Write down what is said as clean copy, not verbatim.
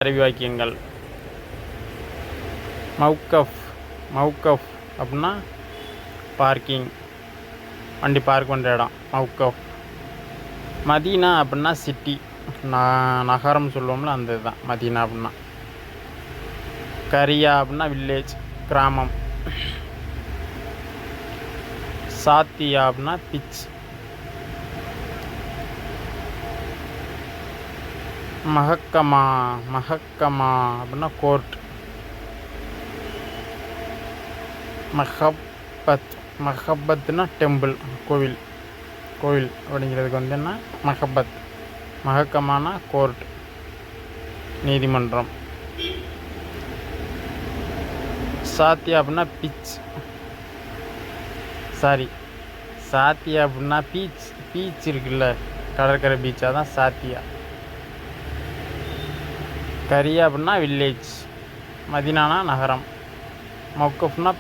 அறிவி வாக்கியங்கள். மவுக்கஃப் மவுக்கஃப் அப்படின்னா பார்க்கிங், வண்டி பார்க் பண்ணுற இடம் மவுக்கஃப். மதீனா அப்படின்னா சிட்டி, நகரம் சொல்லுவோம்ல, அந்த இதுதான் மதீனா அப்படின்னா. கரியா அப்படின்னா வில்லேஜ், கிராமம். சாத்தியா அப்படின்னா பிச். மஹக்கமா மஹக்கமா அப்படின்னா கோர்ட். மஹப்பத் மஹப்பத்னா டெம்பிள், கோவில். கோவில் அப்படிங்கிறதுக்கு வந்து என்ன மஹப்பத். மஹக்கமானா கோர்ட், நீதிமன்றம். சாத்தியா அப்படின்னா பீச், சாத்தியா அப்படின்னா பீச் இருக்குல்ல, கடற்கரை பீச், அதான் சாத்தியா. கரியா அப்படின்னா வில்லேஜ், மதினானா நகரம், மவுக்கஃப்னா